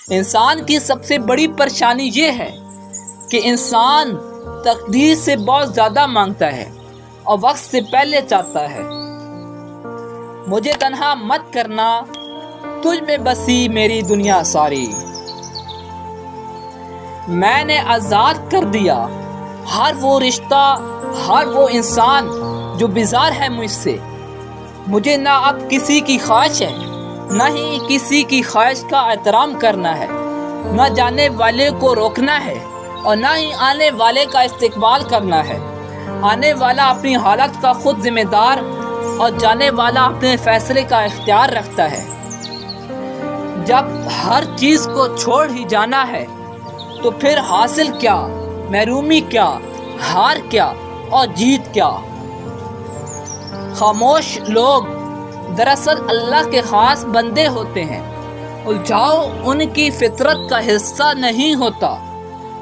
انسان کی سب سے بڑی پریشانی یہ ہے کہ انسان تقدیر سے بہت زیادہ مانگتا ہے اور وقت سے پہلے چاہتا ہے۔ مجھے تنہا مت کرنا، تجھ میں بسی میری دنیا ساری۔ میں نے آزاد کر دیا ہر وہ رشتہ، ہر وہ انسان جو بیزار ہے مجھ سے۔ مجھے نہ اب کسی کی خواہش ہے، نہ ہی کسی کی خواہش کا احترام کرنا ہے، نہ جانے والے کو روکنا ہے اور نہ ہی آنے والے کا استقبال کرنا ہے۔ آنے والا اپنی حالت کا خود ذمہ دار اور جانے والا اپنے فیصلے کا اختیار رکھتا ہے۔ جب ہر چیز کو چھوڑ ہی جانا ہے تو پھر حاصل کیا، محرومی کیا، ہار کیا اور جیت کیا؟ خاموش لوگ دراصل اللہ کے خاص بندے ہوتے ہیں۔ الجھاؤ ان کی فطرت کا حصہ نہیں ہوتا۔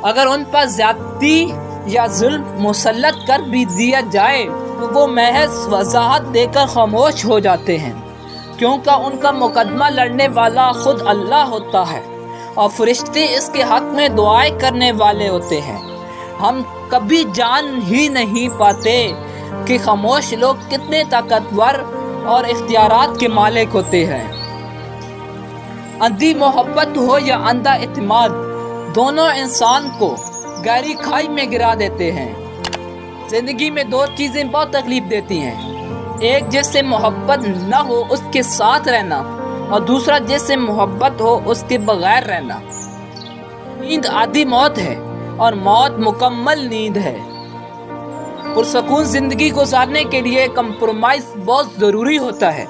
اگر ان پر زیادتی یا ظلم مسلط کر بھی دیا جائے تو وہ محض وضاحت دے کر خاموش ہو جاتے ہیں، کیونکہ ان کا مقدمہ لڑنے والا خود اللہ ہوتا ہے اور فرشتے اس کے حق میں دعائیں کرنے والے ہوتے ہیں۔ ہم کبھی جان ہی نہیں پاتے کہ خاموش لوگ کتنے طاقتور اور اختیارات کے مالک ہوتے ہیں۔ اندھی محبت ہو یا اندھا اعتماد، دونوں انسان کو گہری کھائی میں گرا دیتے ہیں۔ زندگی میں دو چیزیں بہت تکلیف دیتی ہیں، ایک جس سے محبت نہ ہو اس کے ساتھ رہنا، اور دوسرا جس سے محبت ہو اس کے بغیر رہنا۔ نیند آدھی موت ہے اور موت مکمل نیند ہے۔ پرسکون زندگی گزارنے کے لیے کمپرومائز بہت ضروری ہوتا ہے۔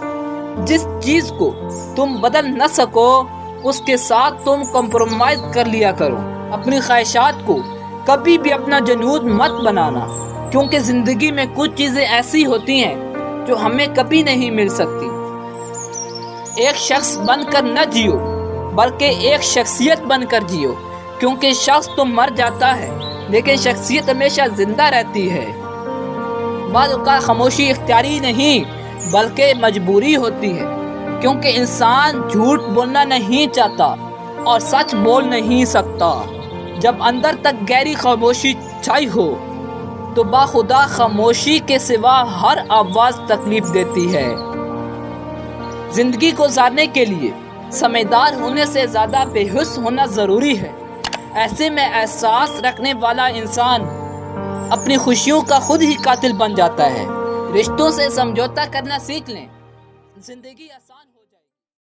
جس چیز کو تم بدل نہ سکو اس کے ساتھ تم کمپرومائز کر لیا کرو۔ اپنی خواہشات کو کبھی بھی اپنا جنون مت بنانا، کیونکہ زندگی میں کچھ چیزیں ایسی ہوتی ہیں جو ہمیں کبھی نہیں مل سکتی۔ ایک شخص بن کر نہ جیو بلکہ ایک شخصیت بن کر جیو، کیونکہ شخص تو مر جاتا ہے لیکن شخصیت ہمیشہ زندہ رہتی ہے۔ بعض اوقات خاموشی اختیاری نہیں بلکہ مجبوری ہوتی ہے، کیونکہ انسان جھوٹ بولنا نہیں چاہتا اور سچ بول نہیں سکتا۔ جب اندر تک گہری خاموشی چھائی ہو تو باخدا خاموشی کے سوا ہر آواز تکلیف دیتی ہے۔ زندگی گزارنے کے لیے سمجھدار ہونے سے زیادہ بے حس ہونا ضروری ہے۔ ایسے میں احساس رکھنے والا انسان اپنی خوشیوں کا خود ہی قاتل بن جاتا ہے۔ رشتوں سے سمجھوتا کرنا سیکھ لیں، زندگی آسان